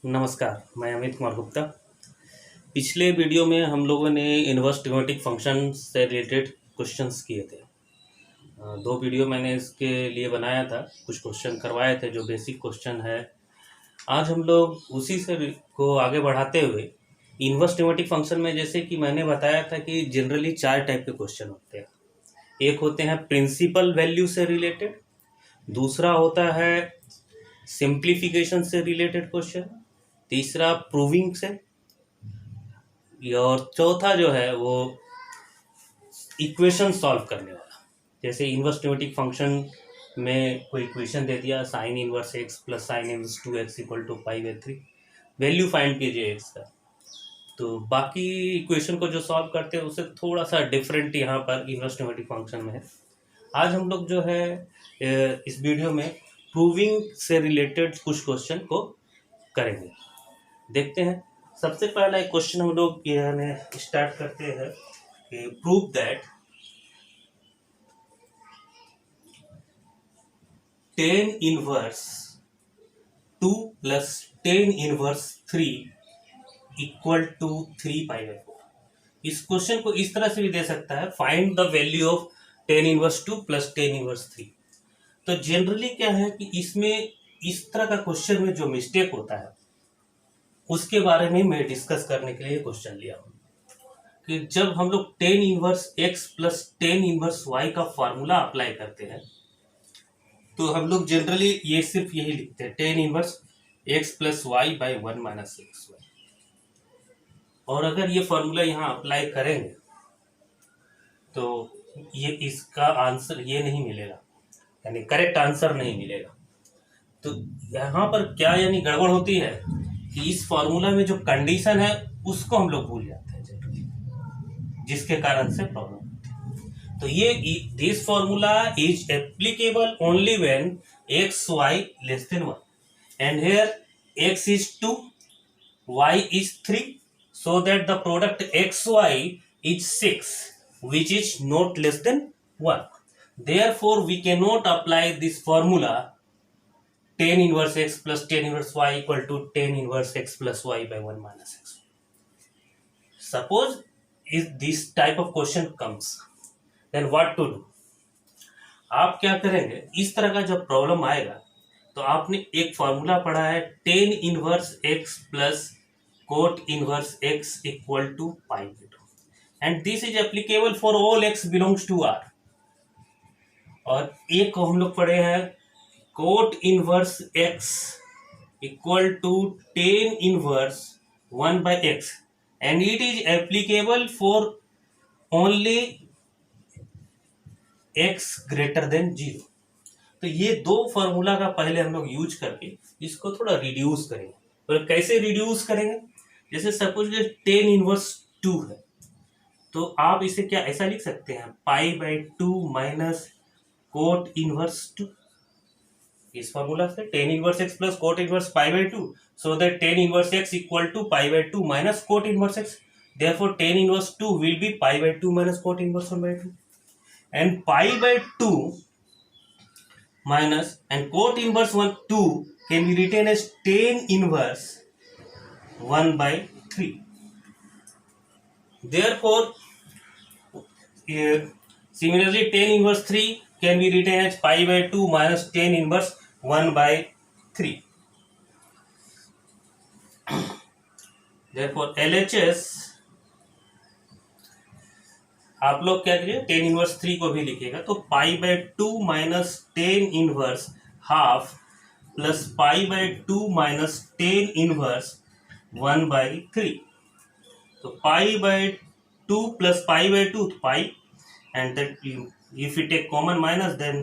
नमस्कार, मैं अमित कुमार गुप्ता। पिछले वीडियो में हम लोगों ने इन्वर्स ट्रिग्नोमेट्रिक फंक्शन से रिलेटेड क्वेश्चंस किए थे। दो वीडियो मैंने इसके लिए बनाया था, कुछ क्वेश्चन करवाए थे जो बेसिक क्वेश्चन है। आज हम लोग उसी से को आगे बढ़ाते हुए इन्वर्स ट्रिग्नोमेट्रिक फंक्शन में, जैसे कि मैंने बताया था कि जनरली चार टाइप के क्वेश्चन होते हैं। एक होते हैं प्रिंसिपल वैल्यू से रिलेटेड, दूसरा होता है सिंप्लीफिकेशन से रिलेटेड क्वेश्चन, तीसरा प्रूविंग से, और चौथा जो है वो इक्वेशन सॉल्व करने वाला। जैसे इन्वर्स ट्रिग्नोमेट्रिक फंक्शन में कोई इक्वेशन दे दिया, sine inverse x plus sine inverse 2x equal to π/3, value find कीजिए एक्स का। तो बाकी इक्वेशन को जो सॉल्व करते हैं उससे थोड़ा सा डिफरेंट यहाँ पर इन्वर्स ट्रिग्नोमेट्रिक फंक्शन में है। आज हम लोग जो है इस वीडियो में प्रूविंग से रिलेटेड कुछ क्वेश्चन को करेंगे। देखते हैं। सबसे पहला एक क्वेश्चन हम लोग यानी स्टार्ट करते हैं कि prove that tan inverse 2 plus tan inverse 3 equal to 3π/4। इस क्वेश्चन को इस तरह से भी दे सकता है, find the value of tan inverse 2 plus tan inverse 3। तो जनरली क्या है कि इसमें इस तरह का क्वेश्चन में जो मिस्टेक होता है उसके बारे में मैं डिस्कस करने के लिए क्वेश्चन लिया हूँ कि जब हम लोग tan inverse x plus tan inverse y का फॉर्मूला अप्लाई करते हैं तो हम लोग जनरली ये सिर्फ यही लिखते हैं, tan inverse x plus Y by 1 minus X Y. और अगर ये फॉर्मूला यहाँ अप्लाई करेंगे तो ये इसका आंसर ये नहीं मिलेगा, यानी करेक्ट आंसर नहीं मिलेगा। तो यहाँ पर क्या यानी गड़बड़ होती है कि इस फॉर्मूला में जो कंडीशन है उसको हम लोग भूल जाते हैं जनरली, जिसके कारण से प्रॉब्लम होती है। तो ये this formula is applicable only when X Y less than 1 and here x is 2, y is 3, so that the product xy is 6, which is not less than 1. Therefore we cannot apply this formula tan inverse x plus tan inverse y equal to tan inverse x plus y by 1 minus x. Suppose if this type of question comes, then what to do? आप क्या करेंगे, इस तरह का जब problem आएगा तो आपने एक फॉर्मूला पढ़ा है tan inverse x plus cot inverse x equal to π/2 and this is applicable for all x belongs to r। और एक को हम लोग पढ़े हैं cot inverse x equal to tan inverse 1/x and it is applicable for only x greater than 0। तो ये दो फॉर्मूला का पहले हम लोग यूज करके इसको थोड़ा रिड्यूस करेंगे। और कैसे रिड्यूस करेंगे, जैसे सपोज tan इनवर्स 2 है तो आप इसे क्या ऐसा लिख सकते हैं, π/2 माइनस कोट इनवर्स 2। इस फॉर्मूला से tan inverse x plus cot inverse π/2, so that tan inverse x equal to π/2 minus cot inverse x। Therefore tan inverse 2 will be π/2 minus cot inverse 1/2 and π/2 minus and cot inverse 1 2 can be written as tan inverse 1/3. Therefore similarly tan inverse 3 can be written as π/2 minus tan inverse 1/3. Therefore LHS आप लोग क्या करिए, tan inverse 3 को भी लिखिएगा तो π/2 minus tan inverse half plus π/2 minus tan inverse 1/3। तो π/2 plus π/2 pi and that if you take common minus then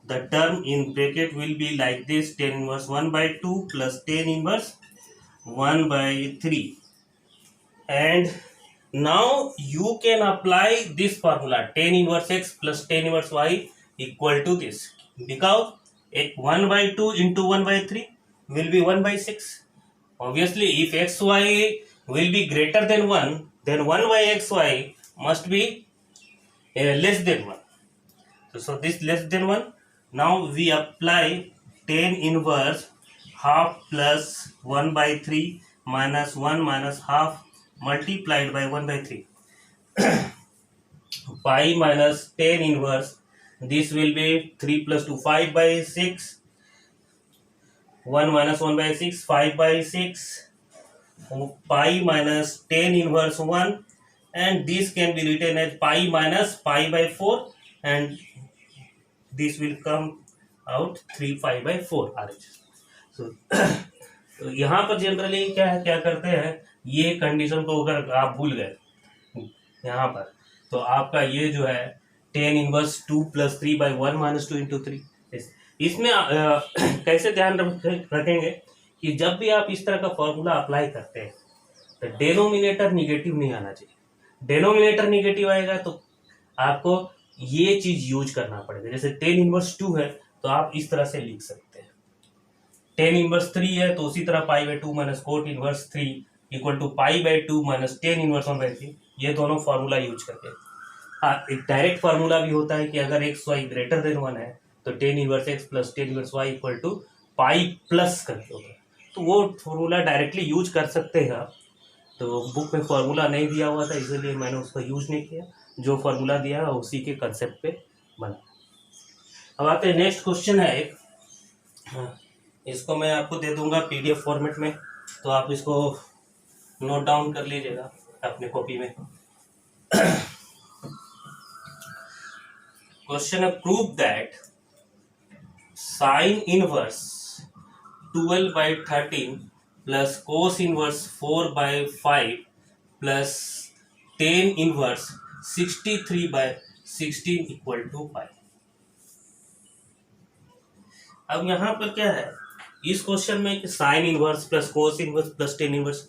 the term in bracket will be like this, tan inverse 1/2 plus tan inverse 1/3 and now you can apply this formula tan inverse x plus tan inverse y equal to this, because 1/2 into 1/3 will be 1/6. Obviously if xy will be greater than 1 then 1/xy must be less than 1. So this less than 1. Now we apply tan inverse half plus 1/3 minus 1 minus half multiplied by 1/3 pi minus 10 inverse. This will be 3 plus 2 5/6, 1 minus 1/6 5/6, pi minus 10 inverse 1, and this can be written as pi minus pi by 4, and this will come out 3 pi/4 RH. So तो यहाँ पर generally क्या करते हैं, ये condition को अगर आप भूल गए यहाँ पर, तो आपका ये जो है 10 इनवर्स 2 प्लस 3/1 माइनस 2 इंटू 3। इसमें कैसे ध्यान रखेंगे कि जब भी आप इस तरह का फॉर्मूला अप्लाई करते हैं तो डेनोमिनेटर निगेटिव नहीं आना चाहिए। डेनोमिनेटर निगेटिव आएगा तो आपको ये चीज यूज करना पड़ेगा। जैसे 10 इनवर्स 2 है तो आप इस तरह से लिख सकते हैं, 10 इनवर्स 3 है तो उसी तरह pi/2 minus cot inverse 3 equal to pi/2 minus 10 inverse 1/3। ये दोनों फार्मूला यूज करके एक डायरेक्ट फार्मूला भी होता है कि अगर एक्स वाई ग्रेटर देन 1 है तो 10 inverse x plus 10 inverse Y equal to pi plus करके होता है, तो वो फार्मूला डायरेक्टली यूज कर सकते हैं आप। तो बुक में फार्मूला नहीं दिया हुआ था इसलिए मैंने उसका यूज नहीं किया, जो फार्मूला दिया है उसी के कंसेप्ट पे बना। अब आते हैं नेक्स्ट क्वेश्चन है एक, इसको मैं आपको दे दूंगा PDF फॉर्मेट में, तो आप इसको नोट डाउन कर लीजिएगा अपने कॉपी में। क्वेश्चन है, prove that sine inverse 12/13 plus cos inverse 4/5 plus 10 inverse 63/16 equal to 5। अब यहाँ पर क्या है इस क्वेश्चन में कि sine inverse plus cos inverse plus 10 inverse,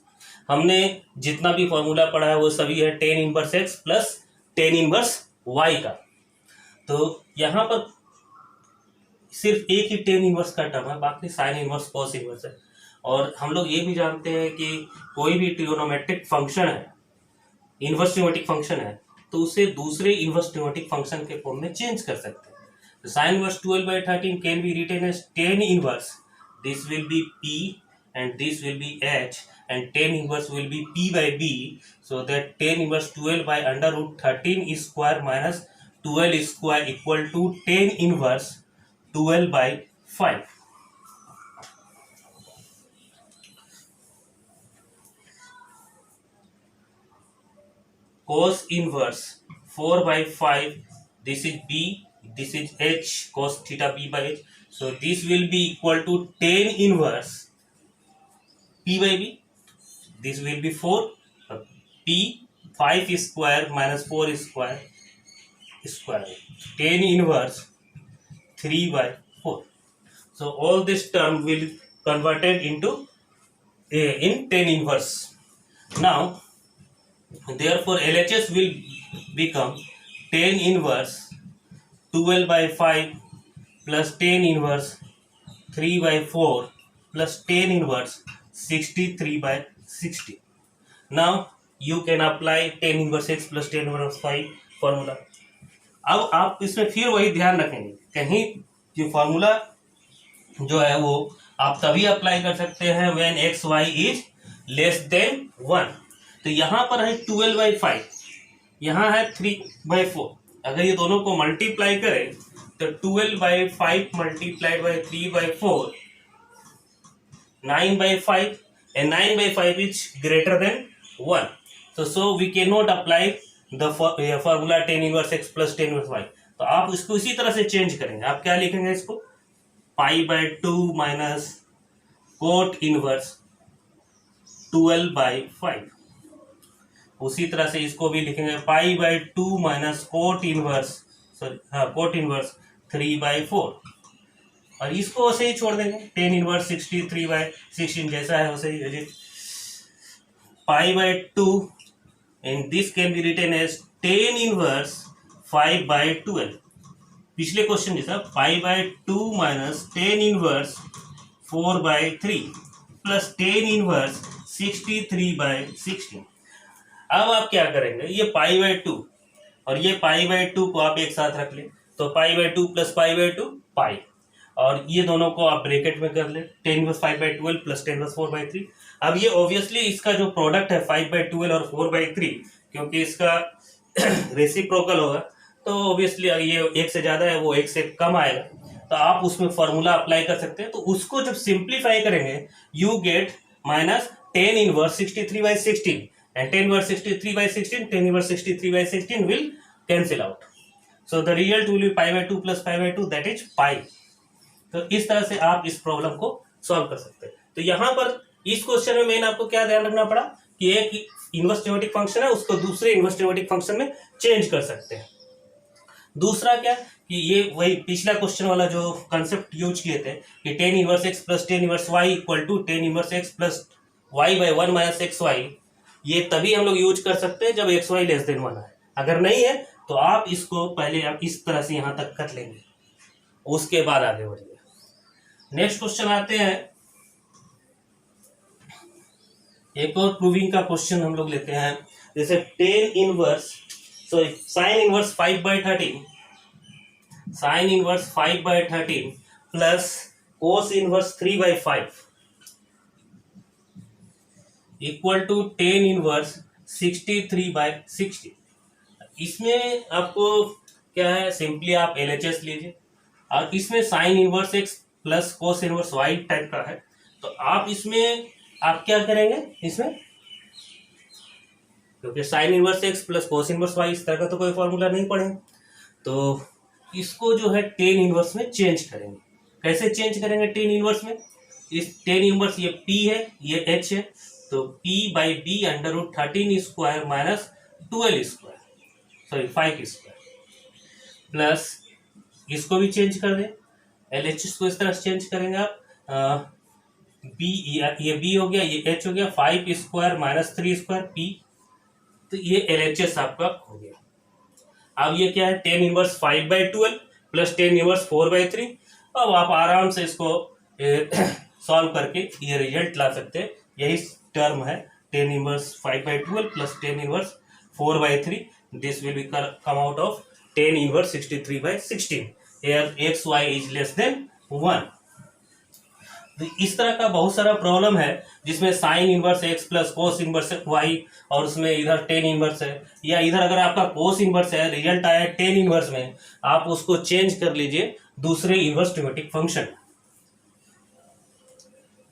हमने जितना भी फॉर्मूला पढ़ा है वो सभी है 10 inverse x plus 10 inverse Y का। तो यहाँ पर सिर्फ एक ही 10 इनवर्स का टर्म है, बाकी साइन इनवर्स कॉस इनवर्स है। और हम लोग ये भी जानते हैं कि कोई भी ट्रिग्नोमेट्रिक फंक्शन है, इनवर्स ट्रिग्नोमेट्रिक फंक्शन है, तो उसे दूसरे इनवर्स ट्रिग्नोमेट्रिक फंक्शन के फॉर्म में चेंज कर सकते हैं। तो sine inverse 12/13 can be written as 10 inverse, this will be P and this will be H, and 10 inverse will be P/B, so that 10 inverse 12 by under root 13 square minus 12 square equal to 10 inverse 12/5. Cos inverse 4/5, this is B, this is H, cos theta B/H, so this will be equal to 10 inverse P/B, this will be 4, P 5 square minus 4 square 10 inverse 3/4. So all this term will converted into in 10 inverse. Now therefore LHS will become 10 inverse 12/5 plus 10 inverse 3/4 plus 10 inverse 63/60. Now you can apply 10 inverse x plus 10 inverse 5 formula. अब आप इसमें फिर वही ध्यान रखेंगे, कहीं जो formula जो है वो आप तभी अप्लाई कर सकते हैं when X Y is less than 1। तो यहाँ पर है 12/5, यहाँ है 3/4। अगर ये दोनों को मल्टीप्लाई करें तो 12/5 multiplied by 3/4 9/5, and 9/5 is greater than 1. So we cannot apply the formula 10 inverse x plus 10 inverse y. तो आप इसको इसी तरह से चेंज करेंगे। आप क्या लिखेंगे इसको, pi/2 माइनस कोट इनवर्स 12/5। उसी तरह से इसको भी लिखेंगे pi/2 minus cot inverse cot inverse 3/4, और इसको वैसे ही छोड़ देंगे 10 इनवर्स 63/16 जैसा है वैसे ही pi/2, and this can be written as 10 inverse 5/12। पिछले क्वेश्चन जैसा pi/2 minus 10 inverse 4/3 plus 10 inverse 63/16। अब आप क्या करेंगे, ये pi/2 और ये pi/2 को आप एक साथ रख लें, तो pi/2 प्लस pi/2 पाई, और ये दोनों को आप ब्रैकेट में कर ले, 10 इनवर्स 5/12 प्लस 10 इनवर्स 4/3। अब ये ऑब्वियसली इसका जो प्रोडक्ट है 5/12 और 4/3, क्योंकि इसका रेसिप्रोकल होगा तो ऑब्वियसली ये एक से ज्यादा है वो एक से कम आएगा, तो आप उसमें फॉर्मूला अप्लाई कर सकते हैं। तो उसको जब सिंप्लीफाई करेंगे you get minus 10 inverse 63/16 and 10 inverse 63/16, 10 inverse 63/16 will cancel out. So the result will be pi/2 plus pi/2, that is pi. तो इस तरह से आप इस प्रॉब्लम को सॉल्व कर सकते हैं। तो यहाँ पर इस क्वेश्चन में मेन आपको क्या ध्यान रखना पड़ा कि एक इनवर्स ट्रिमेटिक फंक्शन है उसको दूसरे इनवर्स ट्रिमेटिक फंक्शन में चेंज कर सकते हैं। दूसरा क्या कि ये वही पिछला क्वेश्चन वाला जो कंसेप्ट यूज किए थे कि 10 inverse x plus 10 inverse y equal to 10 inverse x plus y/1 minus xy, ये तभी हम लोग यूज कर सकते हैं जब xy लेस देन 1 है। अगर नहीं है तो आप इसको पहले आप इस तरह से यहां तक कर लेंगे, उसके बाद आगे बढ़िए। नेक्स्ट क्वेश्चन आते हैं, एक और प्रूविंग का क्वेश्चन हम लोग लेते हैं। जैसे 10 inverse sine inverse 5/13, sine inverse 5/13 plus cos inverse 3/5 equal to 10 inverse 63/60। इसमें आपको क्या है, सिंपली आप LHS लीजिए और इसमें sign inverse x plus cos inverse y type का है, तो आप इसमें आप क्या करेंगे, इसमें क्योंकि sign inverse x plus cos inverse y इस तरह का तो कोई फॉर्मूला नहीं पढ़े, तो इसको जो है 10 इनवर्स में चेंज करेंगे। कैसे चेंज करेंगे 10 इनवर्स में, इस 10 इनवर्स ये p है ये h है, तो p/b under root 13 square minus 12 square, sorry 5 square, plus इसको भी चेंज कर दें, LHS को इस तरह से चेंज करेंगे आप, b ये b हो गया ये h हो गया, 5 स्क्वायर माइनस 3 स्क्वायर p, तो ये LHS आपका हो गया। अब ये क्या है 10 इनवर्स 5/12 प्लस 10 इनवर्स 4/3। अब आप आराम से इसको सॉल्व करके ये रिजल्ट ला सकते हैं। यही टर्म है 10 inverse 5/12 plus 10 inverse 4/3, this will B come out of 10 inverse 63/16। here xy is less than 1। तो इस तरह का बहुत सारा प्रॉब्लम है जिसमें sign inverse x plus cos inverse y और उसमें इधर 10 इनवर्स है, या इधर अगर आपका कोस इनवर्स है रिजल्ट आया 10 इनवर्स में, आप उसको चेंज कर लीजिए दूसरे inverse trigonometric function.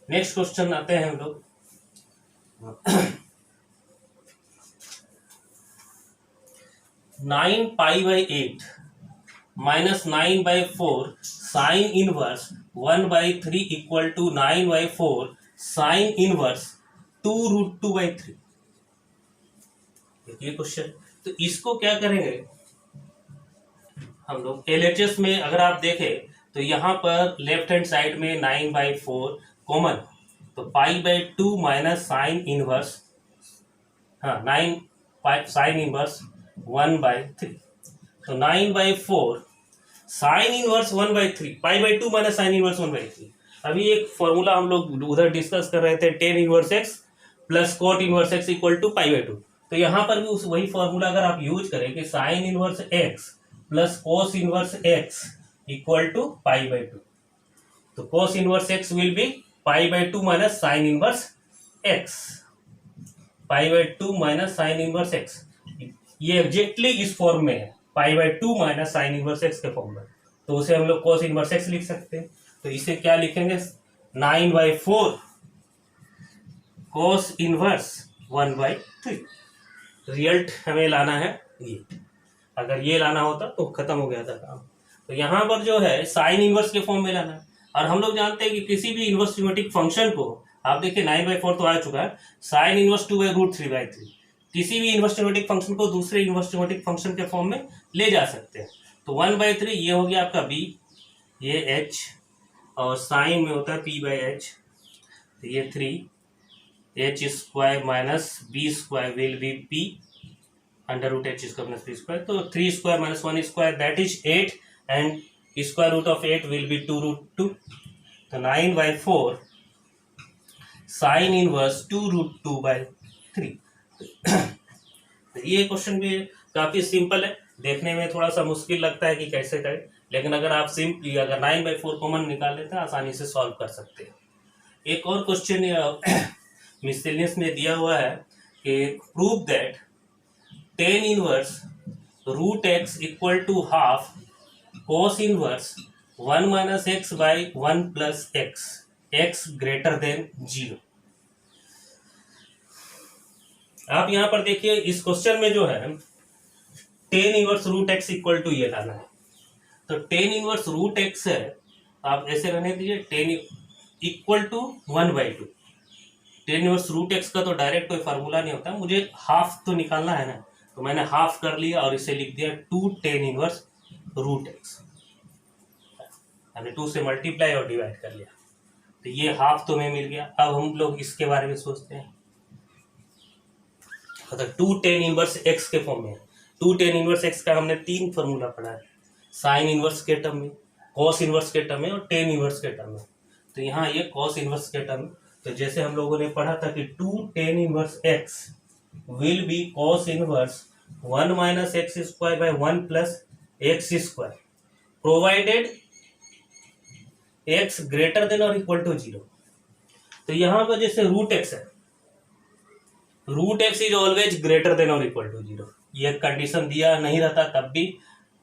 Next question आते हैं हम लोग, नाइन पाई/8 minus 9/4 sine inverse 1/3 equal to 9/4 sine inverse 2√2/3। ये क्वेश्चन, तो इसको क्या करेंगे हम लोग LHS में, अगर आप देखें तो यहाँ पर लेफ्ट हैंड साइड में 9/4 कॉमन, तो पाई/2 माइनस साइन इनवर्स, हाँ 9 साइन इनवर्स 1/3, तो 9/4 साइन इनवर्स 1/3 पाई/2 माइनस साइन इनवर्स 1/3। अभी एक फॉर्मूला हम लोग उधर डिस्कस कर रहे थे 10 inverse x plus cot inverse x equal to पाई/2, तो यहाँ पर भी उस वही फॉर्मूला अगर आप यूज करें कि sine inverse x plus cos inverse x equal to पाई/2, तो cos inverse x will be पाई/2 माइनस साइन इनवर्स x, पाई/2 माइनस साइन इनवर्स x, ये एग्जैक्टली इस फॉर्म में है पाई/2 माइनस साइन इनवर्स x के फॉर्म में, तो उसे हम लोग कोस इनवर्स x लिख सकते हैं। तो इसे क्या लिखेंगे 9/4 कोस इनवर्स 1/3। रिजल्ट हमें लाना है ये, अगर ये लाना होता तो खत्म हो गया था काम। तो यहाँ पर जो है साइन इनवर्स के फॉर्म में लाना है, और हम लोग जानते हैं कि किसी भी इनवर्स ट्रिमेटिक फंक्शन को आप देखिए 9/4 तो आ चुका है, साइन इनवर्स 2/√3/3, किसी भी इनवर्स ट्रिमेटिक फंक्शन को दूसरे इनवर्स ट्रिमेटिक फंक्शन के फॉर्म में ले जा सकते हैं। तो 1/3 ये हो गया आपका b, ये h, और साइन में होता है p/h, तो ये 3 h square minus b square will be p under root h square minus b square, तो 3 square minus 1 square that is 8 and square root of 8 will be 2√2, तो 9/4 साइन इनवर्स 2√2/3। तो ये क्वेश्चन भी काफी सिंपल है, देखने में थोड़ा सा मुश्किल लगता है कि कैसे करें, लेकिन अगर आप सिंपली अगर 9/4 कॉमन निकाल लेते हैं आसानी से सॉल्व कर सकते हैं। एक और क्वेश्चन मिसलेनियस में दिया हुआ है कि prove that tan inverse root X equal to half cos inverse 1 minus X by 1 plus X, X greater than 0। आप यहां पर देखिए इस क्वेश्चन में जो है tan inverse root X equal to ये लाना है। तो टेन इनवर्स रूट एक्स है, आप ऐसे रहने दीजिए, tan equal to 1/2। Tan inverse root X का तो डायरेक्ट कोई फार्मूला नहीं होता, मुझे हाफ तो निकालना है ना, तो मैंने हाफ कर लिया और इसे लिख दिया 2 टेन इनवर्स रूट एक्स। मैंने 2 से मल्टीप्लाई और डिवाइड कर लिया, तो ये हाफ तो हमें मिल गया। अब हम लोग इसके बारे में सोचते हैं, मतलब 2 टेन इनवर्स एक्स के फॉर्म में। 2 टेन इनवर्स एक्स का हमने 3 फॉर्मूला पढ़ा है, साइन इनवर्स के टर्म में, कॉस इनवर्स के टर्म में और टेन इनवर्स के टर्म में। तो यहाँ ये कॉस इनवर्स के टर्म, तो जैसे हम लोगों ने पढ़ा था कि 2 tan inverse X will be cos inverse 1 minus X square by 1 plus X square provided X greater than और इक्वल टू 0। तो यहाँ पर जैसे रूट एक्स है, root X is always greater than और इक्वल टू 0, ये कंडीशन दिया नहीं रहता तब भी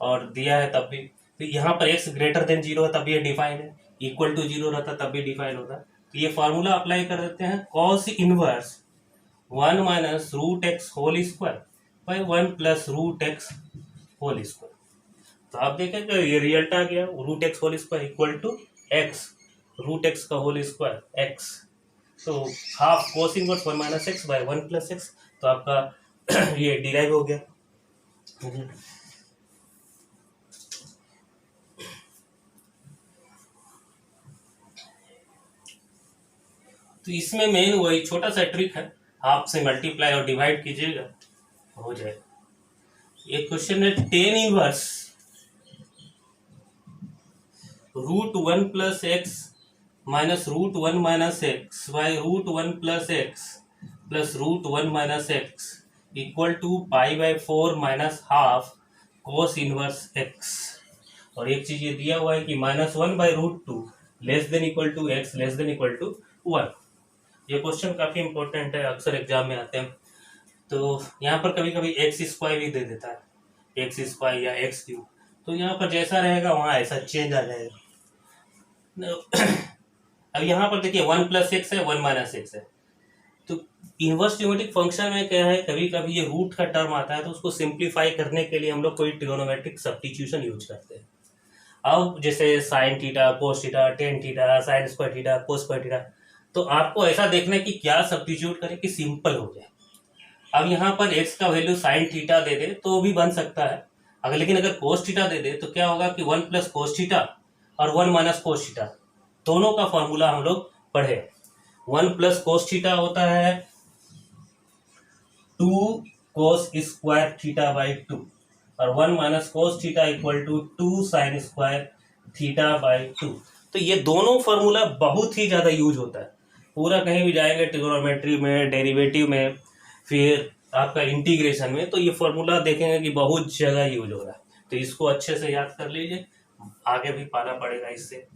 और दिया है तब भी। तो यहाँ पर एक्स ग्रेटर देन 0 है तब ये डिफाइन है, इक्वल टू 0 रहता तब भी डिफाइन होता। तो ये फार्मूला अप्लाई कर देते हैं, cos inverse 1 minus root X whole square by 1 plus root X whole square. तो आप देखेंगे ये रिजल्ट आ गया, root X whole square equal to X root X का होल स्क्वायर एक्स। तो half cos inverse 1 minus X by 1 plus X, तो आपका ये डिराइव हो गया। तो इसमें मेन वही छोटा सा ट्रिक है, हाफ से मल्टीप्लाई और डिवाइड कीजिएगा हो जाएगा। एक क्वेश्चन है tan inverse root 1 plus X minus root 1 minus X by root 1 plus X plus root 1 minus X equal to pi by 4 minus half cos inverse X. और एक चीज ये दिया हुआ है कि -1 by root 2 less than equal to X less than equal to 1। ये question काफी इंपॉर्टेंट है, अक्सर एग्जाम में आते हैं। तो यहाँ पर कभी कभी एक्स स्क्वायर भी दे देता है, एक्स स्क्वायर या एक्स क्यूब, तो यहाँ पर जैसा रहेगा वहाँ ऐसा चेंज आ जाएगा। अब यहाँ पर देखिए 1 प्लस एक्स है 1 माइनस एक्स है, तो इनवर्स ट्रिग्नोमेट्रिक फंक्शन में क्या है, कभी कभी ये रूट का टर्म आता है तो उसको सिंप्लीफाई करने के लिए हम लोग कोई ट्रिग्नोमेट्रिक सब्स्टिट्यूशन यूज करते हैं। अब जैसे sine theta cos theta tan theta sine square theta cos square theta, तो आपको ऐसा देखना है कि क्या सब्स्टिट्यूट करें कि सिंपल हो जाए। अब यहाँ पर एक्स का वैल्यू साइन थीटा दे दे तो भी बन सकता है, अगर लेकिन अगर कोस थीटा दे दे तो क्या होगा कि 1 प्लस कोस थीटा और 1 माइनस कोस थीटा दोनों का फॉर्मूला हम लोग पढ़े। 1 प्लस कोस थीटा होता है 2 कोस स्क्वायर थीटा बाई 2 और 1 minus cos theta equal to 2 sine square theta by 2। तो ये दोनों फॉर्मूला बहुत ही ज्यादा यूज होता है, पूरा कहीं भी जाएंगे ट्रिग्नोमेट्री में, डेरिवेटिव में, फिर आपका इंटीग्रेशन में, तो ये फॉर्मूला देखेंगे कि बहुत जगह यूज हो रहा है। तो इसको अच्छे से याद कर लीजिए, आगे भी पाना पड़ेगा इससे।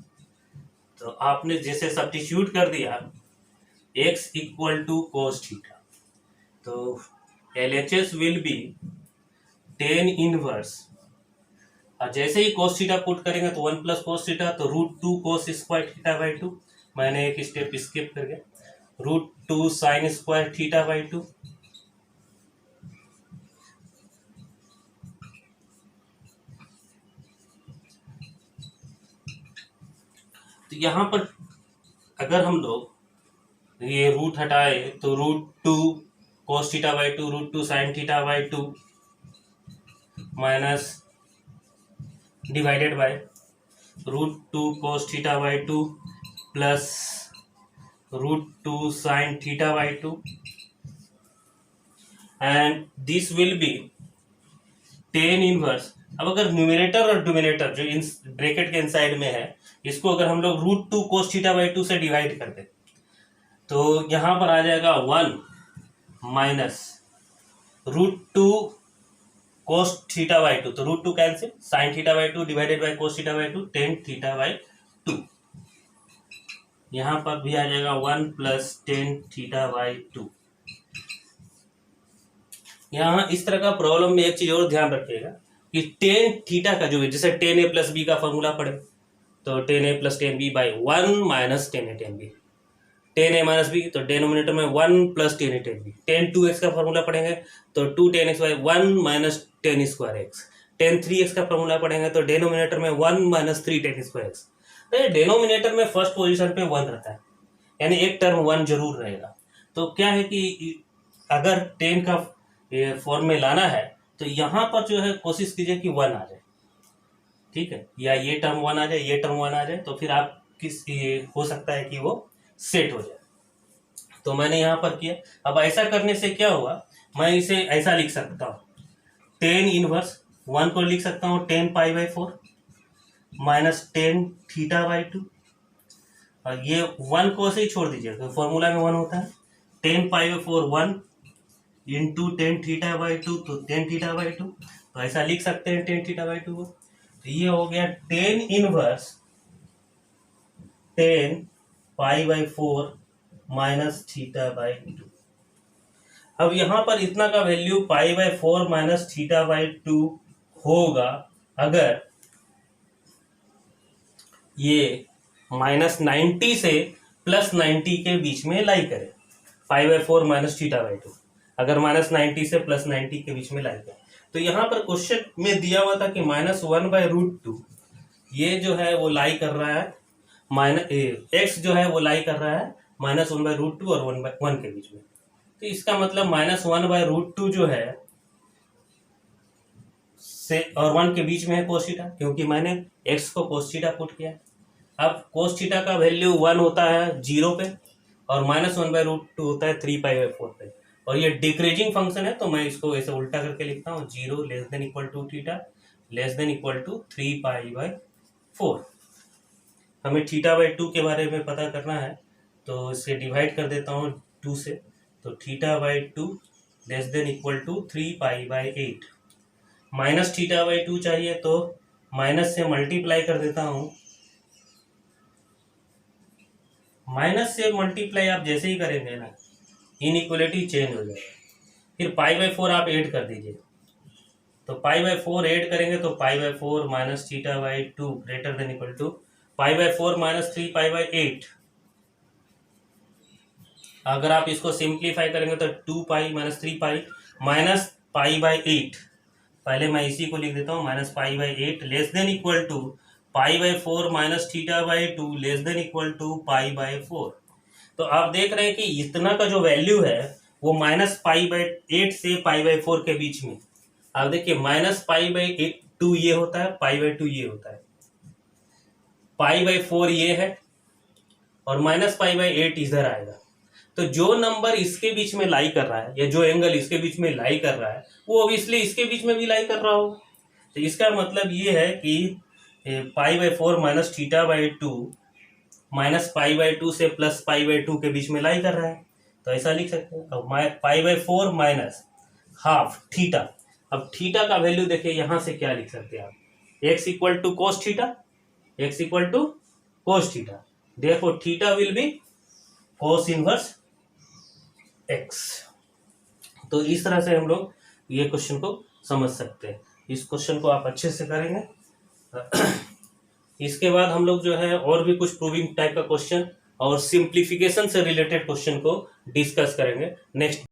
तो आपने जैसे सब्स्टिट्यूट कर दिया x equal to cos theta, तो LHS will be tan inverse, और जैसे ही कोस थीटा पुट करेंगे तो 1 प्लस कोस थीटा, तो root 2 cos square theta by 2, मैंने एक स्टेप स्किप कर गया, root 2 sine square theta by 2, तो यहां पर अगर हम लोग ये रूट हटाए तो root 2 cos theta by 2 root 2 sine theta by 2 minus divided by root 2 cos theta by 2 plus root 2 sine theta by 2, and this will be tan inverse. अब अगर न्यूमरेटर और डिनोमिनेटर जो इन ब्रैकेट के inside में है, इसको अगर हम लोग रूट 2 कोस थीटा बाई 2 से डिवाइड कर दें तो यहां पर आ जाएगा 1 minus root 2 cos theta by 2, तो √2 cancel, sin theta by 2 divided by cos theta by 2 tan theta by 2। यहां पर भी आ जाएगा 1 प्लस tan थीटा बाई 2। यहाँ इस तरह का प्रॉब्लम में एक चीज और ध्यान रखिएगा कि tan थीटा का जो है, जैसे tan a प्लस बी का फॉर्मूला पढ़े तो tan a plus tan b by 1 minus tan a tan b, tan a minus b तो डेनोमिनेटर में 1 plus tan a tan b, tan 2x का फॉर्मूला पढ़ेंगे तो 2 tan x by 1 minus tan square x, tan 3x का formula पढ़ेंगे तो denominator में 1 minus 3 tan square x। तो ये डेनोमिनेटर में फर्स्ट पोजीशन पे 1 रहता है, यानी एक टर्म 1 जरूर रहेगा। तो क्या है कि अगर tan का फॉर्म में लाना है तो यहाँ पर जो है कोशिश कीजिए कि 1 आ जाए, ठीक है, या ये टर्म 1 आ जाए, ये टर्म 1 आ जाए, तो फिर आप हो सकता है कि वो सेट हो जाए। तो मैंने यहाँ पर किया। अब ऐसा करने से क्या हुआ, मैं इसे ऐसा लिख सकता हूँ, tan इनवर्स 1 को लिख सकता हूँ tan pi by 4 minus tan theta by 2, और ये 1 को ऐसे ही छोड़ दीजिए, तो फॉर्मूला में 1 होता है, tan pi by 4 1 into tan theta by 2, तो tan थीटा बाई 2, तो ऐसा लिख सकते हैं tan थीटा बाई 2 को। तो ये हो गया tan inverse tan pi by 4 minus theta by 2। अब यहां पर इतना का value pi by 4 minus theta by 2 होगा अगर ये माइनस 90 से प्लस 90 के बीच में लाई करे, पाई बाई 4 माइनस थीटा बाई 2 अगर माइनस 90 से प्लस 90 के बीच में लाई करे। तो यहाँ पर क्वेश्चन में दिया हुआ था कि माइनस 1 बाई √2 ये जो है वो लाई कर रहा है, माइनस एक्स जो है वो लाई कर रहा है माइनस 1 बाई √2 और 1 के बीच में। तो इसका मतलब माइनस 1 बाई √2 जो है से और 1 के बीच में है cos थीटा, क्योंकि मैंने x को cos थीटा पुट किया। अब cos थीटा का वैल्यू 1 होता है 0 पे और माइनस 1 बाई √2 होता है 3 पाई बाई 4 पे, और ये डिक्रीजिंग फंक्शन है तो मैं इसको ऐसे उल्टा करके लिखता हूँ, 0 less than equal to theta less than equal to 3 pi by 4। हमें थीटा बाई 2 के बारे में पता करना है तो इसे डिवाइड कर देता हूँ 2 से, तो theta by 2 less than equal to 3 pi by 8। Minus theta by 2 चाहिए तो माइनस से मल्टीप्लाई कर देता हूँ, माइनस से मल्टीप्लाई आप जैसे ही करेंगे ना इनइक्वलिटी चेंज हो जाएगा। फिर पाई बाई 4 आप ऐड कर दीजिए, तो पाई बाई 4 ऐड करेंगे तो pi by 4 minus theta by 2 greater than equal to pi by 4 minus 3 pi by 8। अगर आप इसको सिंप्लीफाई करेंगे तो 2 pi minus 3 pi minus pi by 8, पहले मैं इसी को लिख देता हूँ minus pi by 8 less than equal to pi by 4 minus theta by 2 less than equal to pi by 4। तो आप देख रहे हैं कि इतना का जो वैल्यू है वो माइनस पाई बाई 8 से पाई बाई 4 के बीच में। आप देखिए माइनस पाई बाई 2 ये होता है, पाई बाई 2 ये होता है, पाई बाई 4 ये है और माइनस पाई बाई 8 इधर आएगा। तो जो नंबर इसके बीच में लाई कर रहा है या जो एंगल इसके बीच में लाई कर रहा है वो ऑब्वियसली इसके बीच में भी लाई कर रहा हो। तो इसका मतलब ये है कि पाई by 4 minus theta by 2 minus pi by 2 से प्लस पाई बाई 2 के बीच में लाई कर रहा है, तो ऐसा लिख सकते हैं। अब pi by 4 minus half theta, अब थीटा का वैल्यू देखिए यहाँ से क्या लिख सकते हैं आप, x equal to cos theta, x equal to cos theta, therefore theta will be cos inverse x. तो इस तरह से हम लोग ये क्वेश्चन को समझ सकते हैं। इस क्वेश्चन को आप अच्छे से करेंगे। इसके बाद हम लोग जो है और भी कुछ प्रूविंग टाइप का क्वेश्चन और सिंप्लीफिकेशन से रिलेटेड क्वेश्चन को डिस्कस करेंगे नेक्स्ट